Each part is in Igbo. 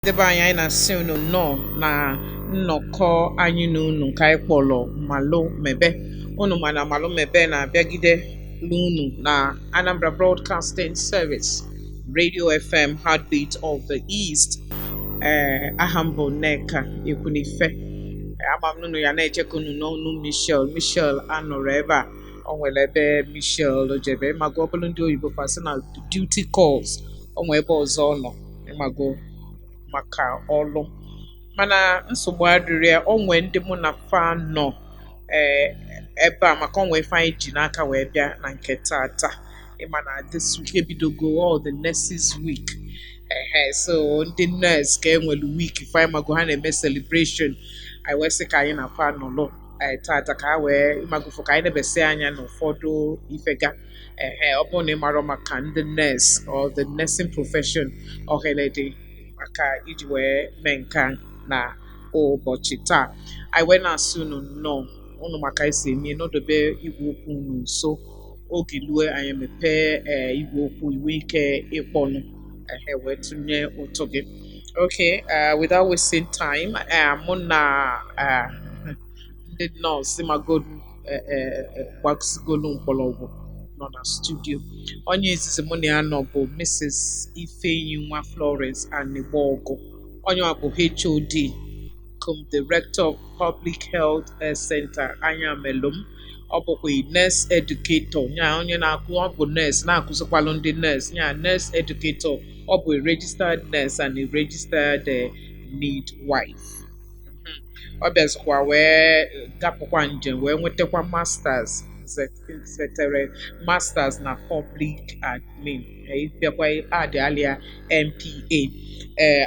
Deba anyị na-asị unu nnọọ na nnọkọ anyị na unu nke anyị kpọrọ MALUMEBE. Unu ma na MALUMEBE na-abịagide unu na Anambra Broadcasting Service, Radio FM, Heartbeat of the East. Aha m bụ Nneka Ekwunife. Ama m nunu ya na-echekwa unu n'ọnụ Michelle anọrọ ebe a. O nwere ebe Michelle jebe ịmago ọ bụrụ ndị oyibo fasị na duty calls. O nwere ebe ọzọ ọ nọ ịmago maka ọlụ, mana nsogbu adịrị ya. Onwe ndị mụ na fa nọ ebe a maka onwe ife anyị ji n'aka wee bịa na nke tata. Ịma na this week ebidogo all the nurses week. So ndị nurse ka enwere week ife anyị mago ha na-eme celebration. Anyị wee sị ka anyị na fa nọlụ tata ka ha wee ịmagofo ka anyị na-ebesi anya n'ụfọdụ ifega. Ọ bụrụ na ị mara maka ndị nurse or the nursing profession, ohere dị maka iji wee mee nka na ụbọchị taa. Anyị wee na-asị unu nnọọ unu maka esi eme n'odobe igwe okwu unu nso. Oge lue anyị mepee igwe okwu iwe ike ịkpọnụ wee tụnye ụtụ gị. Okay, without wasting time, mụ na ndị nọọsụ magolu gbagsigolu mkpọrọgwụ nọ na studio. Onye izizi mụ na ya nọ bụ Mrs. Ifeyinwa Florence Anigbogu. Onye ọ bụ HOD cum Director of Public Health Center Anyamelum. Ọ bụkwa nurse educator nya onye na-akụ, ọ bụ nurse na-akụzikwalụ ndị nurse nya nurse educator. Ọ bụ a registered nurse and a registered midwife. Ọ bịazikwa wee gapụkwa njem wee nwetakwa masters, zetere masters na public admin. Bịakwa adịalịa MPA.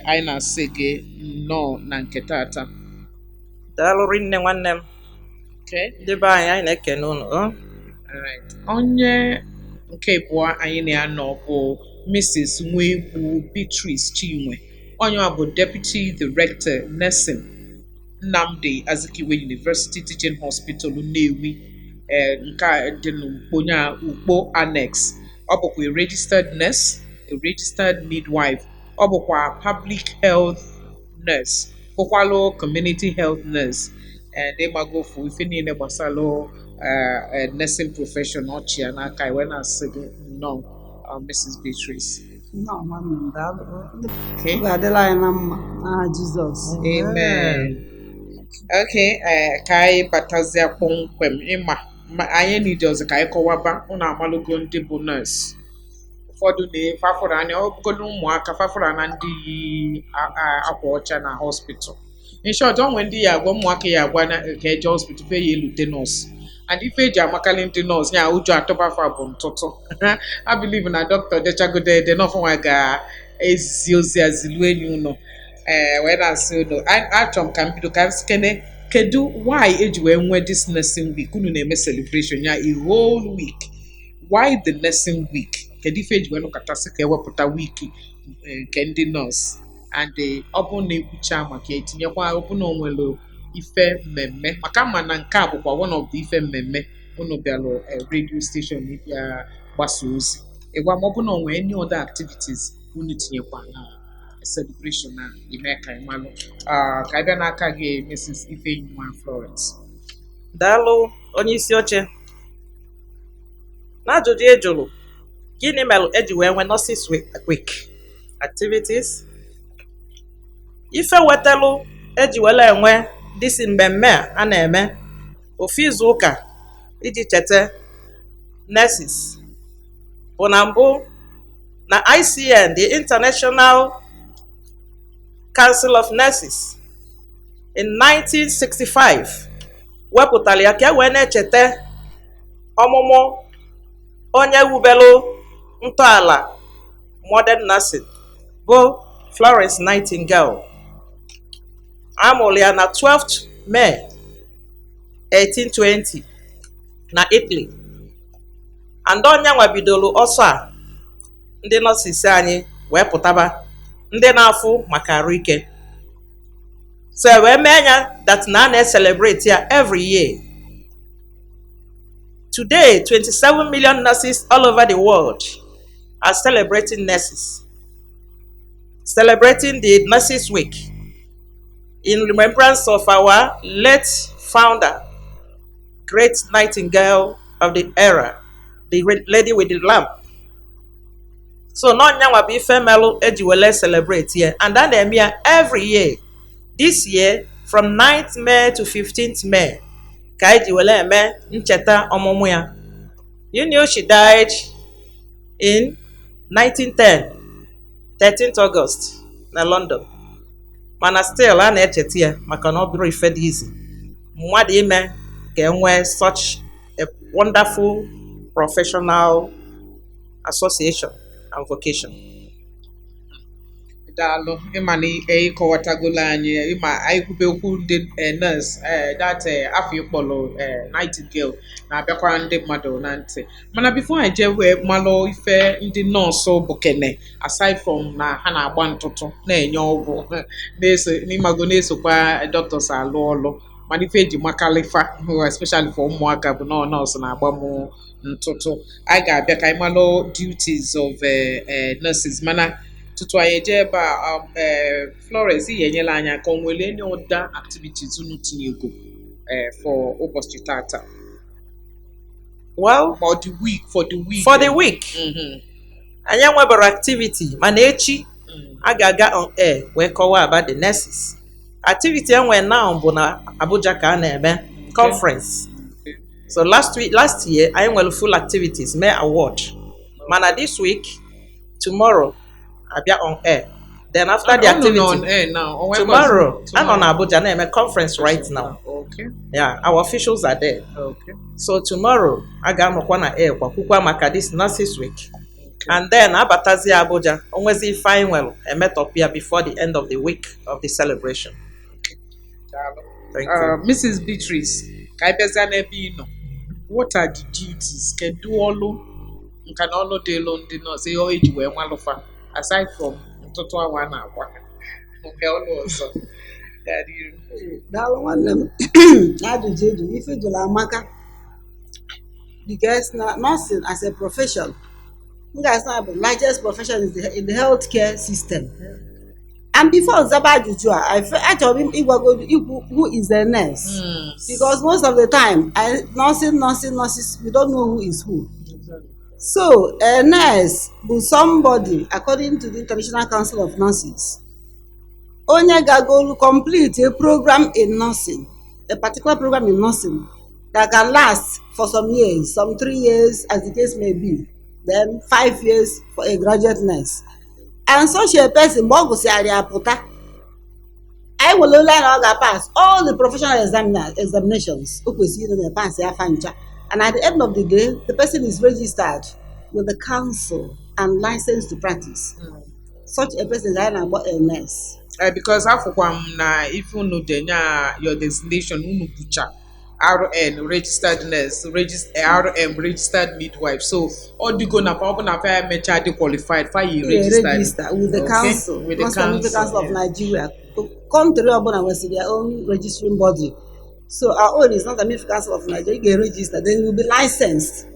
Anyị na-asị gị nnọọ na nke tata. Daalụ rinne nwanne m. Okay. Ndị be anyị na-ekene unu. Alright. Onye nke abụọ anyị na-anọ bụ Mrs. Nwegbu Beatrice Chinwe. Onye ọ bụ Deputy Director Nursing, Nnamdi Azikiwe University Teaching Hospital Nnewi, nke dị n'Ukponya Ukpo Annex. Ọ bụkwa a registered nurse, a registered midwife. Ọ bụkwa public health nurse, bụkwalụ community health nurse. Ịgbagofu ife niile gbasalụ nursing profession ọchị ya n'aka. Iwe na-asị gị nnọọ Mrs. Beatrice. Okay. Amen. Okay, ka anyị batazie kpọmkwem ịma anyị nidi ọzọ ka anyị kọwaba ụnụ amalụgo ndị bụ nọọsụ. Ụfọdụ na-efafụrụ anya ọbụgodo ụmụaka fafụrụ na ndị yi akwa ọcha na hospital. In short, onwe ndị ya agwa ụmụaka ya agwa na ka eje hospital fe ya elute nọọsụ. And ife eji amakali ndị nọọsụ ya ụjọ atụbafa bụ ntụtụ. I believe na dọkịta dechagode ede n'ọfụnwa ga-ezi ozi azilu enyi ụnọ. Wee na-asị unu achọrọ m ka m bido ka m sikene kedu why eji wee nwee this nursing week. Unu na-eme celebration ya a whole week. Why the nursing week? Kedu ife eji wee nụkọtasị ka ewepụta wiki nke ndị nọọsụ? And ọ bụ na ekwucha maka etinyekwa ọ bụ na onwere ife mmemme maka ma na nke a bụkwa one of the ife mmemme unu bịalụ radio station bịa gbasa ozi. Ịgwa ma ọ bụ na onwe any other activities unu tinyekwa na celebration na ime ka ịmalụ. Ka ịbịa n'aka gị Mrs. Ifeyinwa Florence. Daalụ onye isi oche. N'ajụjụ ejụrụ, gịnị mere eji wee nwee nurses week activities? Ife wetalụ eji wele enwe disi mmemme a na-eme ofu izu ụka iji cheta nurses bụ na mbụ na ICN, the International Council of Nurses, in 1965 wepụtara ya ka e wee na-echeta ọmụmụ onye wubelu ntọala modern nursing bụ Florence Nightingale. Amụrụ ya na 12th May 1820 na Italy. And onye nwa bidoro ọsọ a ndị nurses anyị wee pụtaba ndị na-afụ maka arụ ike. So wee mee ya that na na-celebrate ya every year. Today, 27 million nurses all over the world are celebrating nurses. celebrating the Nurses Week in remembrance of our late founder, great nightingale of the era, the lady with the lamp. So no nyanwa be female eji wele celebrate here, and then they every year. This year from 9th May to 15th May, ka eji wele eme ncheta ọmụmụ ya. You knew she died in 1910, 13th August na London. Mana still a na-echeta ya maka na ọ bụrụ ife dị izi. Mmadụ ime ka enwee such a wonderful professional association and vocation. Daalụ ịma na ịkọwatagolo anyị ịma anyị kwube okwu ndị nurse that afọ ịkpọrọ nightingale na-abịakwa ndị mmadụ na ntị mana before anyị jee wee malụ ife ndị nọọsụ bụ kene aside from na ha na-agba ntụtụ na-enye ọgwụ n'ịmago na-esokwa doctors alụ ọlụ mana ife eji makalifa especially for ụmụaka bụ nọọsụ na-agba m ntụtụ anyị ga-abịa ka anyị malụ duties of nurses mana tutu anyị eje ebe a Florence ihe enyela anyị aka o nwere any other activities unu tinyego for ụbọchị tata Well, for the week for the week, anyị nwebara activity mana echi a ga-aga on air wee kọwaa about the nurses. Activity enwe now bụ na Abuja ka a na-eme conference. So last year anyị nwere full activities mee award mana this week tomorrow abịa on air. Then after the activity on air now tomorrow I'm on Abuja na-eme conference right now. Okay. Yeah, our officials are there. Okay. So tomorrow a ga-anọkwa na air kwakwa maka this nurses week. Okay. And then abatazi Abuja onwezi ife anyị nwere emetọpịa before the end of the week of the celebration. Thank you. Mrs. Beatrice ka anyị bịazie n'ebe ị nọ what are the duties kedu ọlụ nka na ọlụ dị elu ndị nọọsụ ihe eji wee malụfa aside from ntụtụ awa a na-agwa nke ọlụ ọzọ Daalụ nwanne m ajụjụ eju ife jụrụ amaka because na nursing as a profession m ga-asị na bụ largest profession in the healthcare system. And before zaba ajụjụ a achọrọ m ịgwagodo ikwu who is a nurse because most of the time nurses we don't know who is who. So a nurse bụ somebody according to the International Council of Nurses onye ga-go complete a program in nursing, a particular program in nursing that can last for some years, some 3 years as the case may be, then 5 years for a graduate nurse. And such a person mgbe ọ gụsịrị apụta anyị nwere ole na ọ ga-pass all the professional examinations o kwesịrị ịnọ na pass ya afa ncha, and at the end of the day the person is registered with the council and licensed to practice. Such a person is na-agba a nurse. Because afọkwa m na ife unu denye your designation unu bụcha RN registered nurse, RM registered midwife, so ọ dịgo na ọ bụ na fa emecha dị qualified fa yi register with the council, with the council of Nigeria. Country ọbụla nwere their own registering body. So our own is not the Midwifery Council of Nigeria. You get registered, then you will be licensed.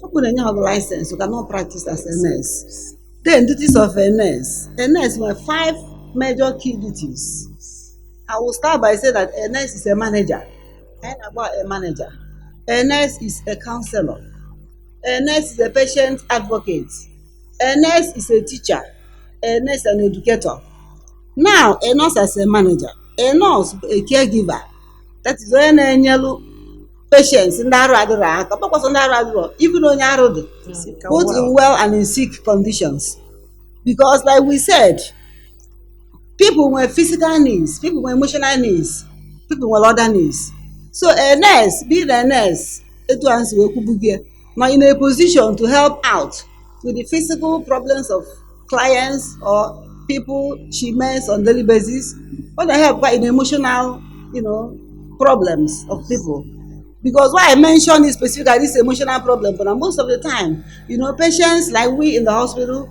Open a new license, you cannot practice as a nurse. Then duties of a nurse. A nurse have 5 major key duties. I will start by saying that a nurse is a manager. And about a manager. A nurse is a counselor. A nurse is a patient advocate. A nurse is a teacher. A nurse is an educator. Now, a nurse as a manager. A nurse, a caregiver. That is onye na-enyelu patients ndị arụ adịrọ aka kpọkwasọ ndị arụ adịrọ even onye arụ dị both in well and in sick conditions, because like we said, people with physical needs, people with emotional needs, people with other needs. So a nurse, being a nurse, etu ansi wee kwubugie na in a position to help out with the physical problems of clients or people she meets on daily basis, or they help in emotional, problems of people. Because why I mention this specifically, this emotional problem, but most of the time, patients like we in the hospital,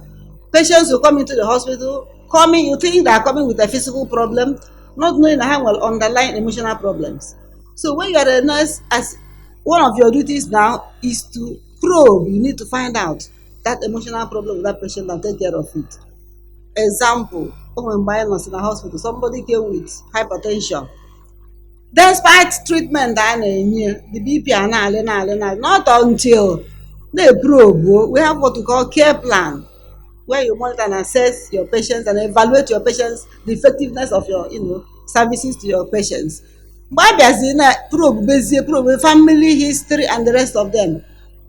patients who come into the hospital, you think they are coming with a physical problem, not knowing how well underlying emotional problems. So when you are a nurse, as one of your duties now is to probe, you need to find out that emotional problem with that patient and take care of it. example, when mgbe was in a hospital, somebody came with hypertension. Despite treatment a na-enye, the BP a na-alị, not until na-eprobe, we have what we call care plan, where you monitor and assess your patients and evaluate your patients, the effectiveness of your services to your patients. Mgbe a bịazi na probe family history and the rest of them,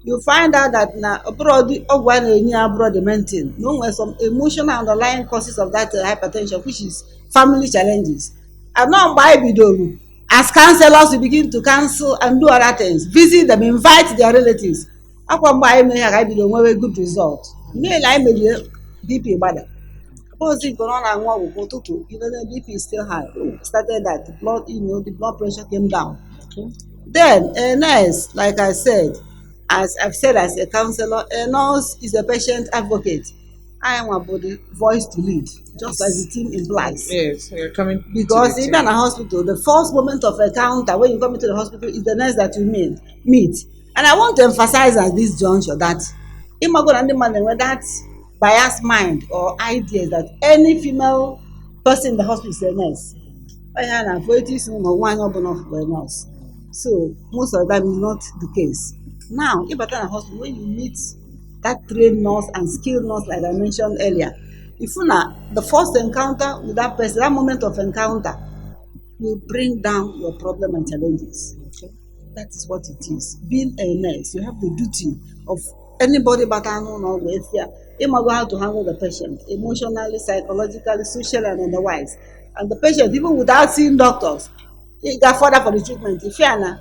you find out that na ọgwụ a na-enye ya abụrọ the main thing. No, nwere some emotional underlying causes of that hypertension, which is family challenges. And now mgbe anyị bidoro as counselors, we begin to counsel and do other things, visit them, invite their relatives. Akwa mgbe anyị mee ha ka anyị bidoro nwewe good result. Mee na anyị merie BP gbada. Suppose if ọ na-aṅụ ọgwụ kwa ụtụtụ, the BP is still high. Started that the blood pressure came down. Okay. Then a nurse, like I said, as I've said as a counselor, a nurse is a patient advocate. I am about the voice to lead, just as the team implies. Yes, you're coming. Because even in a hospital, the first moment of encounter when you come into the hospital is the nurse that you meet. And I want to emphasize at this juncture that Imago and the man with that biased mind or ideas that any female person in the hospital is a nurse. So most of the time is not the case. Now, if at a hospital, when you meet that trained nurse and skilled nurse, like I mentioned earlier, if you the first encounter with that person, that moment of encounter will bring down your problem and challenges. Okay. That is what it is. Being a nurse, you have the duty of anybody but I know no welfare. You must know how to handle the patient emotionally, psychologically, socially, and otherwise. And the patient, even without seeing doctors, you got further for the treatment. If you are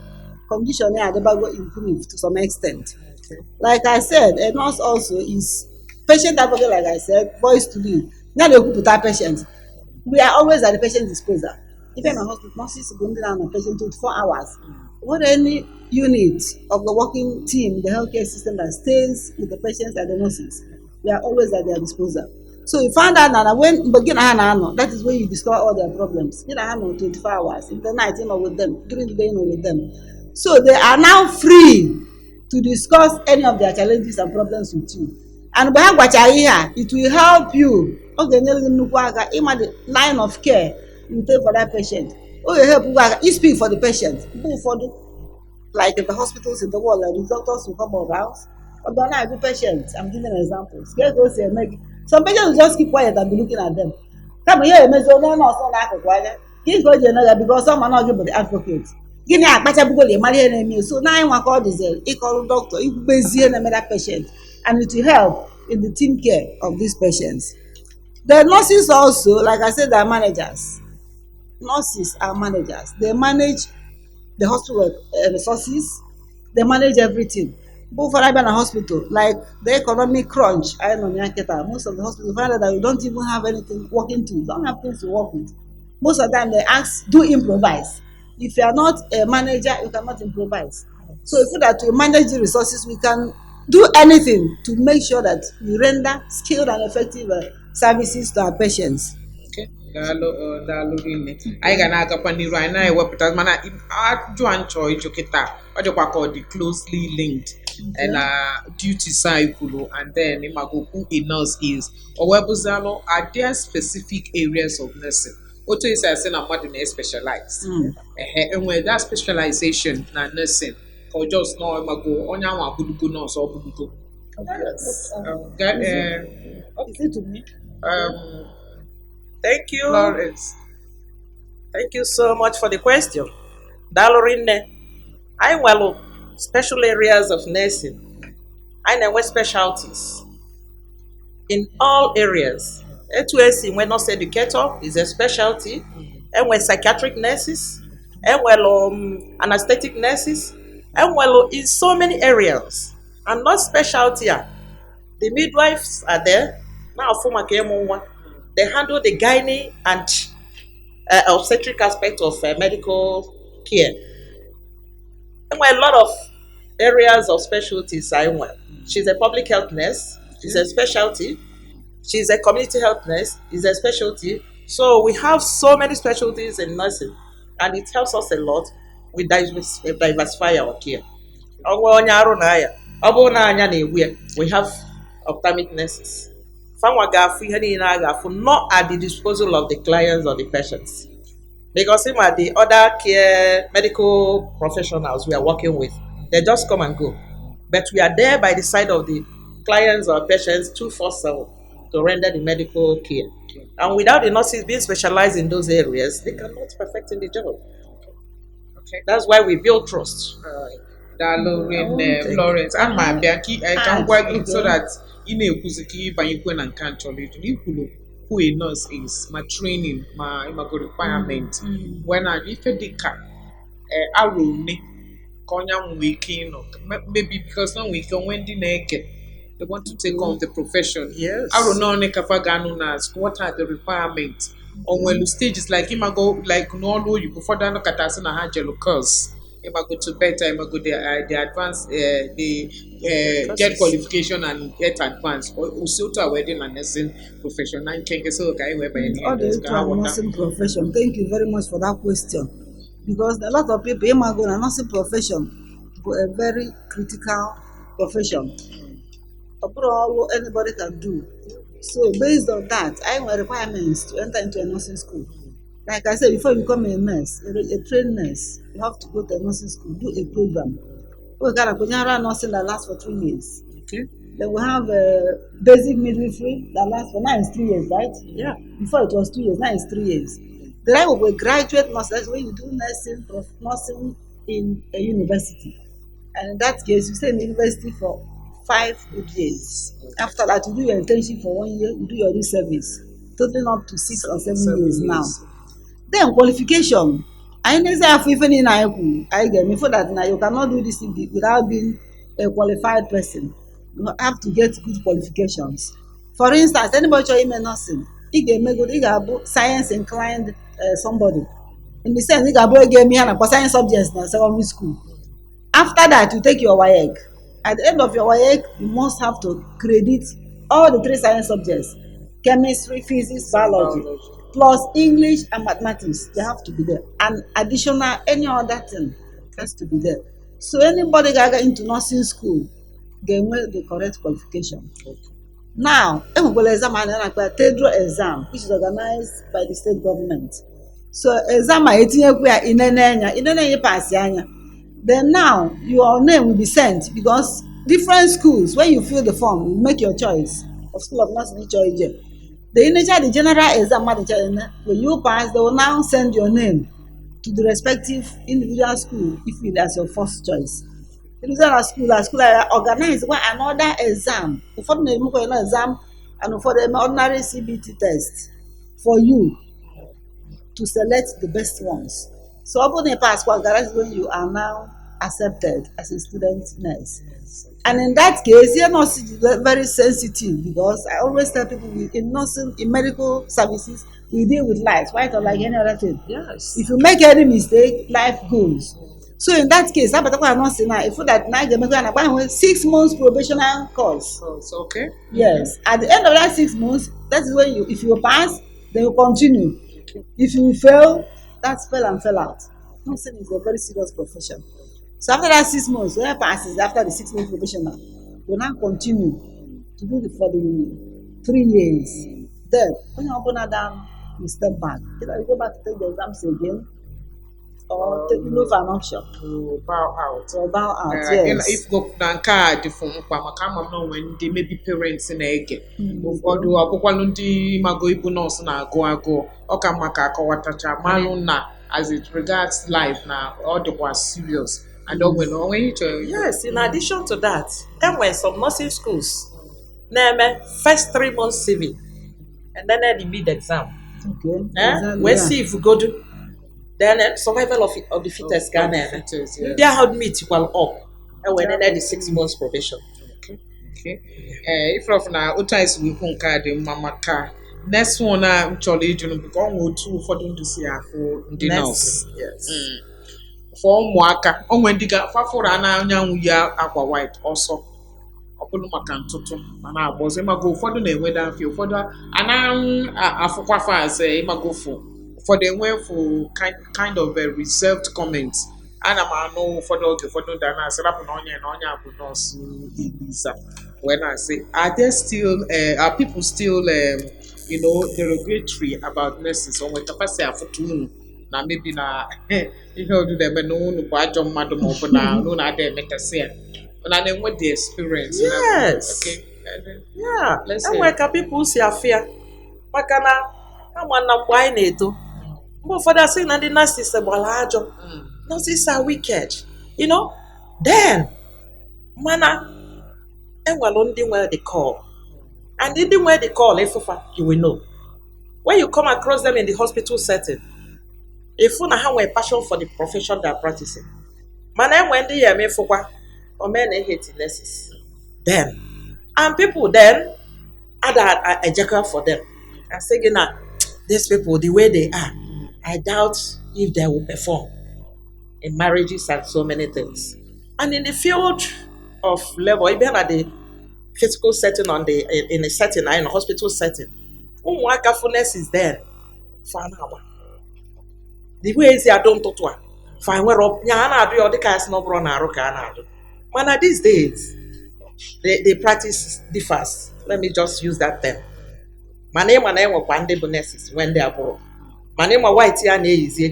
condition here, the will improve to some extent. Okay. Like I said, a nurse also is patient advocate, like I said, voice to lead. Now they put our patients. We are always at the patient's disposal. Even in a hospital, nurses go down on a patient 24 hours. What any unit of the working team, the healthcare system that stays with the patients and the nurses, we are always at their disposal. So you find out now when that is when you discover all their problems. You know, 24 hours. In the night, with them. During the day, with them. So they are now free to discuss any of their challenges and problems with you. And it will help you. Okay, the line of care you take for that patient. Oh, you help you speak for the patient. Like in the hospitals in the world, like the doctors will come around. But now every patient, I'm giving examples. Some patients will just keep quiet and be looking at them. Come here, because some are not able to advocate. Gịnị akpachabugo le mara ihe na-eme so na anyị nwaka ọ dịzị ịkọrọ doctor ikpezie na that patient and it will help in the team care of these patients. The nurses also, like I said, they are managers. Nurses are managers. They manage the hospital resources. They manage everything. But for a hospital, like the economic crunch, I know most of the hospitals find out that you don't even have anything working to. You don't have things to work with. Most of the time they ask, do improvise. If you are not a manager, you cannot improvise. So if that we manage the resources, we can do anything to make sure that we render skilled and effective services to our patients. Okay. Daalụ rinne. Anyị ga na-agakwa n'iru anyị na-ewepụta mana ajụ anchọ ịjụ kịta ọ dịkwa ka ọ dị closely linked and duties anyị kwuru and then ịmago who a nurse is o webụzalụ are there specific areas of nursing otu esi asị na mmadụ na-specialize enwere that specialization na nursing ka ọ just nọ ịmago onye ahụ abụdugo nọọsụ ọ bụdugo. Is it to me? Thank you. Florence. Thank you so much for the question. Daalụ rinne. I nwere special areas of nursing. I know specialties in all areas. A2S when nurse educator is a specialty. And when psychiatric nurses, and well anesthetic nurses, and well in so many areas. And not specialty. The midwives are there. Now for my they handle the gynae and obstetric aspect of medical care. And a lot of areas of specialties I want. She's a public health nurse, she's a specialty. She's a community health nurse, is a specialty. So we have so many specialties in nursing, and it helps us a lot with diversify our care. We have ophthalmic nurses. fanwa gafu ihe niile a gafu not at the disposal of the clients or the patients. Because him are the other care medical professionals we are working with, they just come and go. But we are there by the side of the clients or patients 247 to render the medical care. And without the nurses being specialized in those areas, they cannot perfect in the job. Okay. That's why we build trust. Daalụ rinne Okay. Florence ana m abịa ka m gwa gị so Okay. that ị na-ekwuzi ka ịbanyekwe na nke a chọrọ ịjụ ikwulu who a nurse is ma training ma ịmago requirement wee na-ajụ ife dịka arụ one ka onye ahụ nwee ike ịnọ maybe because na nwee ike onwe ndị na-eke they want to take on the profession. Yes. Arụ naanị kafa ga-anụ na ask what are the requirements onwelu stages like ịmago like n'ọrụ oyibo ụfọdụ anụ katasị na ha jelu course go to better, go the advanced, the get qualification and get advanced. Also to a wedding and nursing profession. And can get so okay where by All the way to our nursing profession. Thank you very much for that question. Because a lot of people go to nursing profession for a very critical profession. All anybody can do. So based on that, I have requirements to enter into a nursing school. Like I said, before you become a nurse, a trained nurse, you have to go to a nursing school, do a program. We got a nursing that lasts for 3 years. Okay. Then we have a basic midwifery that lasts for now it's 3 years, right? Yeah. Before it was 2 years, now it's 3 years. Then I will be graduate nurse. That's when you do nursing in a university. And in that case, you stay in the university for 5 good years. After that, you do your internship for 1 year, you do your service, totaling up to 6 or 7 years now. Then qualification. I know say if any na I get me for that now you cannot do this thing without being a qualified person. You have to get good qualifications. For instance, anybody show him nursing, he get me good, he got science inclined somebody. In the sense, he got boy gave me an science subjects in secondary school. After that, you take your WAEC. At the end of your WAEC, you must have to credit all the 3 science subjects: chemistry, physics, biology. Plus English and mathematics, they have to be there. And additional any other thing has to be there. So anybody that get into nursing school, they make the correct qualification. Now, enwere exam a na-akpọ TEDRO exam, which is organized by the state government. So exam a etinyekwu ya inene pass anya. Then now your name will be sent because different schools, when you fill the form, you make your choice of school of nursing choice. The general exam, when you pass, they will now send your name to the respective individual school if it is your first choice. Individual school organize another exam. Before the exam and for the ordinary CBT test for you to select the best ones. So open a pass when you are now accepted as a student nurse. And in that case, you're not very sensitive because I always tell people in nursing, in medical services, we deal with life, right? Or like any other thing. Yes. If you make any mistake, life goes. So in that case, I'm not saying now, if that now they make 6 months probational course. Oh, it's okay. Yes. At the end of that 6 months, that is when if you pass, then you continue. If you fail, that's fell and fell out. Nursing is a very serious profession. So after that 6 months, when passes after the 6 months probational, you now continue to do for the 3 years. Then when you open that down, you step back. Either you go back to take the exams again, or take look for an option. To bow out. So bow out, yes. If go na nke a dị fụ mkpa maka ama m na onwe ndị maybe parents na-ege ụfọdụ ọbụkwalụ ndị mago ibu nọọsụ na-agụ agụụ ọ ka maka akọwatacha malụ na as it regards life na ọ dịkwa serious and o nwere onwe ihe chọrọ. Yes, in addition to that, there were some nursing schools na-eme first 3 months CV and then the mid exam. Okay. Exactly, we see if we go do then survival of the fittest ka na-eme. Ndị ahụ meet kwal up when then the 6 months probation. Okay. Ifrọfụ na otu anyị si wee kwu nke a dị mma maka next one a m chọrọ ịjụ bụka ọ nwee otu ụfọdụ ndị si afụ ndị nọọsụ. Fọ ụmụaka onwe ndị ga-afafụrụ anyanwụ ya akwa white ọsọ ọ bụrụ maka ntụtụ mana agba ọzọ ịmago ụfọdụ na-enweda mfe ụfọdụ anaghị afụkwafa aze ịmago fụ ụfọdụ enwefu kind of a reserved comments ana m anụ ụfọdụ oge ụfọdụ ndị a na-asị rapụ na onye abụ nọọsụ Eliza when I say, are people still, derogatory about nurses or when capacity for two? Now maybe na you know do them no kwa jom madam or na no na dem make say. And then what the experience. Yes. Okay. Yeah. Let's And say. where can people see a fear? Makana, I'm one of why neto. But for that saying, and the nurses are larger. Nurses are wicked. You know? Then, mana, and well, only where they call. And in the way they call, if you will know. When you come across them in the hospital setting, if you have a passion for the profession they are practicing, man, when they are made for what, or men hate nurses. Then, and people then add a jackal for them and say, these people, the way they are, I doubt if they will perform in marriages and so many things. And in the field of labor, even at the physical setting in a setting, in a hospital setting, carefulness is there for an hour. The way is I don't talk to her. Fine, we're up. Yeah, I do all the cast no run a rock and man, these days, the practice differs. Let me just use that term. My name were pandable nurses when they are born. My name white and is the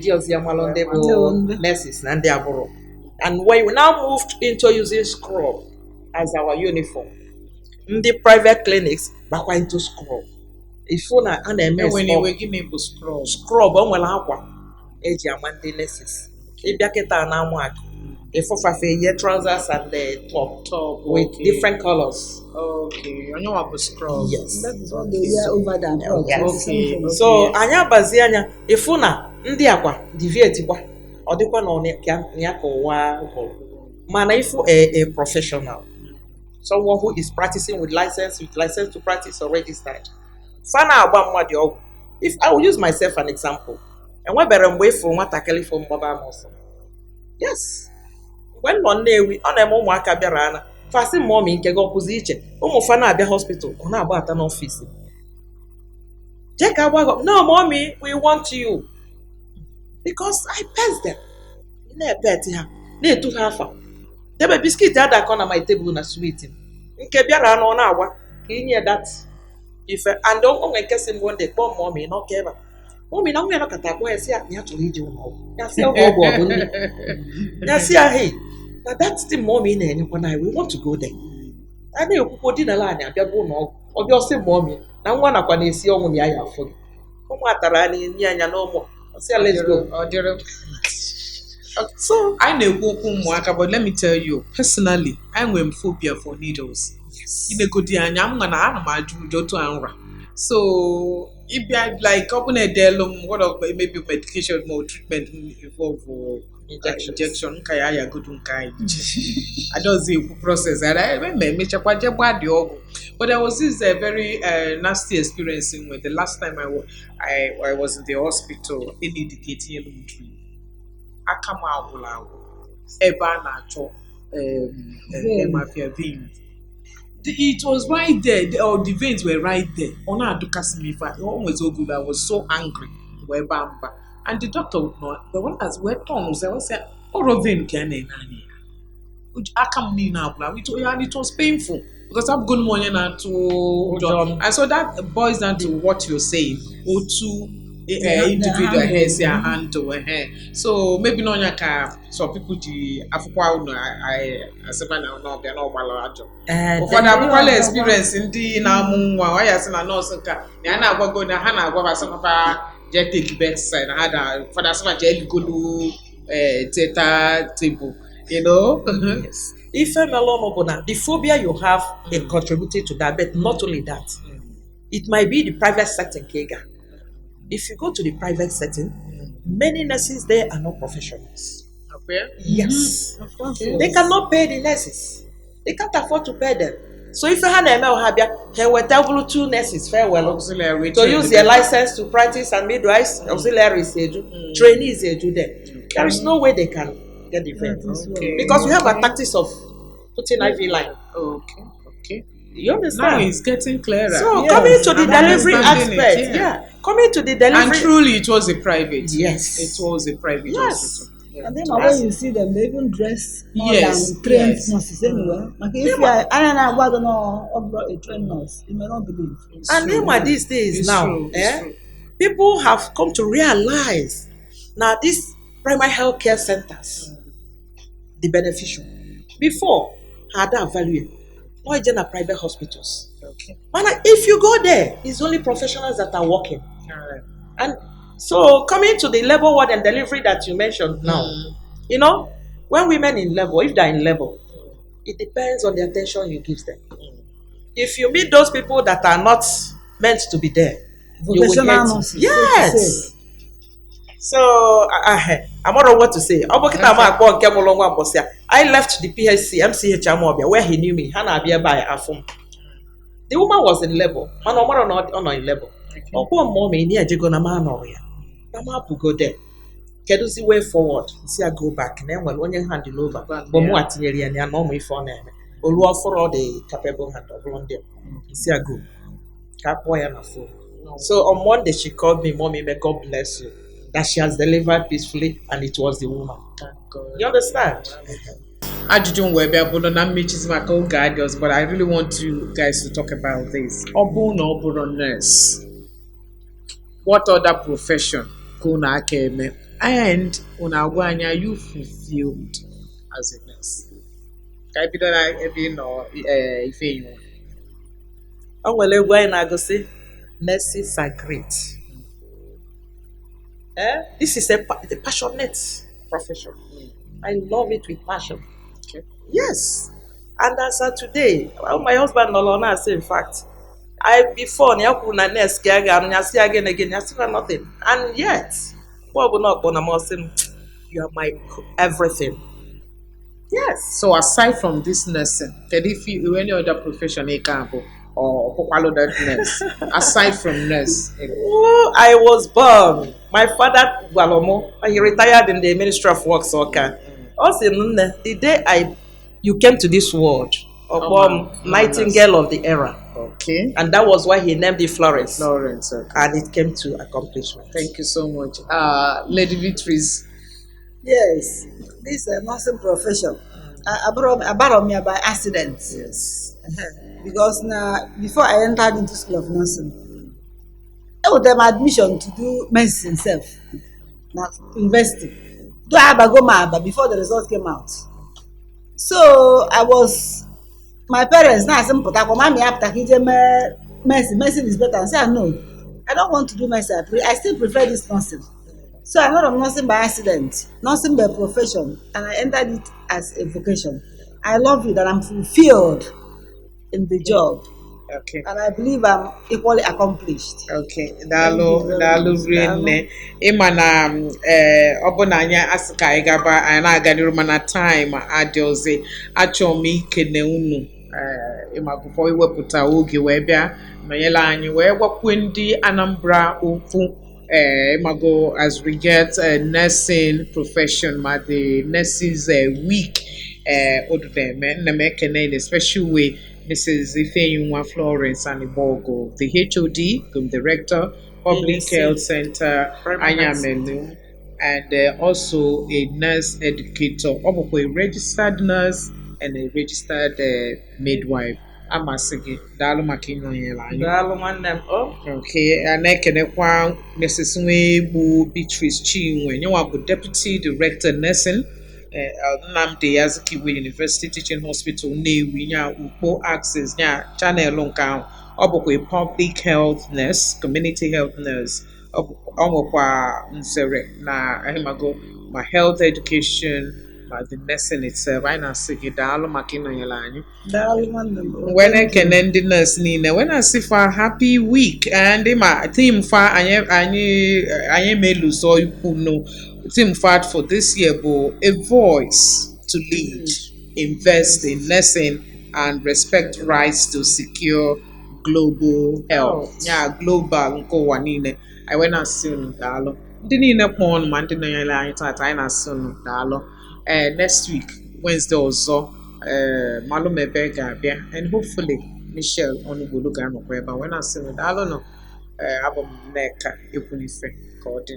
nurses and they are born. And when we now moved into using scrub as our uniform, in the private clinics, back into scrub. If you na When you were giving me scrub on well aqua, age among nurses. If you get an arm, if of a trousers and the top with different colors. Okay, I know about scrub. Yes. That is what they wear over them. Yes. Okay. So anya bazi anya ifu na ndị akwa deviate kwa ọ dịkwa na ya ka ụwa mana ifu a professional, someone who is practicing with license to practice or registered. Fana agba mmadụ ọgwụ. If I will use myself an example, enwebere mgbe ifu nwatakịrị ifo mgbaba amụsọ. Yes. When nọ Nnewi ọ na-eme ụmụaka bịara ana fasi mmụọ nke gị ọkụzi iche ụmụ fa na-abịa hospital ọ na-agba ata n'ọfịs. No, mommy, we want you. Because I pet them. I pet her. They took half. There be biscuit that I on my table na sweet. Nke biara no na awa. Can you that? If and don't make him one day, poor mommy, no care. Mommy, now we are not at a boy. See, I have to read you now. I say, oh, I see, hey, now that's the mommy in when I we want to go there. I know you put in a line, and you're going or you're saying, mommy. Na nwa nakwa na-esi ọnwụ ya afọ gị ụmụ atara anyị nye anya n'ụmụ say let's go. So I na-ekwu okwu ụmụaka, but let me tell you personally, I nwere phobia for needles. Imegodi anya m na ana m ajụ ụjọ otu anra. So if you like open a delum, what of maybe medication more treatment involve injection kaya ya good kai. I don't see process and I remember me chakwaje bad the. But there was this very nasty experience with the last time I was in the hospital in indicating akama agula eba na cho mafia vein. It was right there, the veins were right there. Ona adukasimifa, always so good. I was so angry. And the doctor would not. The one as were tongues, I was saying, "Oh, vein can akam ni na and it was painful because I'm good morning to and so that boils down to what you're saying. Or to individual heads your hand to a hair. So maybe no yaka so people the afukwa no I asema na no be no malajo. For the quality experience ndi na mu wa ya se na nurse ka na na agwago na ha na agwa ba se papa je take bedside na had for that some je go do theater table, you know. Yes. If the phobia you have it contributed to that, but not only that, it might be the private setting, Kega. If you go to the private setting, many nurses there are not professionals. Okay. Yes. They cannot pay the nurses. They can't afford to pay them. So if you had a male habia, he will tell 2 nurses farewell Auxiliary to use their license to practice and midwives, auxiliaries they do, trainees they do them. There is no way they can get the vet. Okay. Because we have a tactics of putting IV line. Okay. You understand? Now it's getting clearer. So coming to the delivery aspect, coming to the delivery. And truly, it was a private. Yes. It was a private hospital. And then when you see them, they even dress more Yes, than trained yes. nurses anyway. Like if you are, I don't know, I don't know, a trained nurse, you may not believe. It's And true. then these days It's now, true. It's true. people have come to realize now these primary health care centers, the beneficial. Before, had that value. Not just in private hospitals. Okay. And if you go there, it's only professionals that are working. All right. And so coming to the labor ward and delivery that you mentioned now, you know, when women in labor, if they're in labor, it depends on the attention you give them. If you meet those people that are not meant to be there, you will Vocational get nurses, so to yes. say. So I'm not know what to say. I left the PHC, MCH Amobia, where he knew me. Hannah Abia by Afum. The woman was in labor. Man, or not on in labor. Oh, poor mommy, near Jigona Manoria. Nama to go there. Kedu see way forward. See I go back. And then when you hand it over, but what and you know me for name. Olu for all the capable hand of London. See I go. Cap boy and a fool. So on Monday she called me, Mommy, may God bless you. That she has delivered peacefully and it was the woman. You understand? Ajụjụ wee bịa bụrụ na mmechizi maka oge adịọs, but I really want you guys to talk about this. Ọ bụrụ na ọ bụrụ nurse, what other profession ka unu aka eme? And unu agwa anyị, are you fulfilled as a nurse? Ka anyị bido na ebe ị nọ ife enyi. O nwere egwu anyị na-agụsị nurses are great. This is a passionate profession. I love it with passion. Okay. Yes. And as of today, well, my husband Nolona say, in fact, I before na nurse see again, I still nothing. And yet, what will not you are my everything. Yes. So aside from this nursing, can if you any other profession you can go or follow that nurse? Aside from nurse. Oh, I was born. My father Gualomo, he retired in the Ministry of Works. Okay. Also, the day you came to this world, Nightingale of the era. Okay. And that was why he named it Florence. Florence, okay. And it came to accomplishment. Thank you so much. Lady Beatrice. Yes, this is a nursing profession. I borrowed me by accident. Yes. Because now, before I entered into school of nursing, I would have admission to do medicine self, now university. Do I have a go Maba before the results came out? So my parents now said, "But mommy after medicine is better." I said, "No, I don't want to do medicine. I still prefer this nursing." So I learned of nursing by accident, nursing by profession, and I entered it as a vocation. I love it and I'm fulfilled in the job. Okay. And I believe I'm equally accomplished. Okay. Thank you Daalụ very daalụ much. rinne. Ịma na ọ bụ na anyị asị ka anyị gaba anyị na-aganiru mana time adịọzi achọrọ m ikene unu ịma bụfọ iwepụta oge wee bịa nọnyere anyị wee gwakwe ndị Anambra okwu ịmago as we get nursing profession ma the nurses week odudeme nna m ekene in a special way Mrs. Ifeyinwa Florence Anibogo, the HOD, Director, Public Health Center, Anyamenu, and also a nurse educator, also a registered nurse and a registered midwife. Amasigi, Dalo Makino Yelani. Dalo Mandem. Okay, and I can acquire Mrs. Webu Beatrice Chinwe, you are Deputy Director Nursing. Nnamdi Azikiwe University Teaching Hospital Nnewi nya Ukpo Access nya channel nka ọ bụkwa a public health nurse, community health nurse ọ nwekwa nzere na ahịmago ma health education ma the nursing itself anyị na-asị gị daalụ maka ịnọnyere anyị wee na-ekene ndị nurse niile wee na-asị fa happy week and ma team fa anyị meluso ikwu no team fat for this year bụ a voice to lead, invest in nursing and respect rights to secure global health. Yeah, global nke ụwa niile. I wee na-asị unu daalụ. Ndị niile kpọọ ọnụ ma ndị nọnyere anyị taata anyị na-asị unu daalụ. Next week, Wednesday ọzọ, Malumebe ga-abịa and hopefully Michelle Onugolu ga-anọkwa ebe a wee na-asị unu daalụ nọ abụ m Nneka Ekwunife ka ọ dị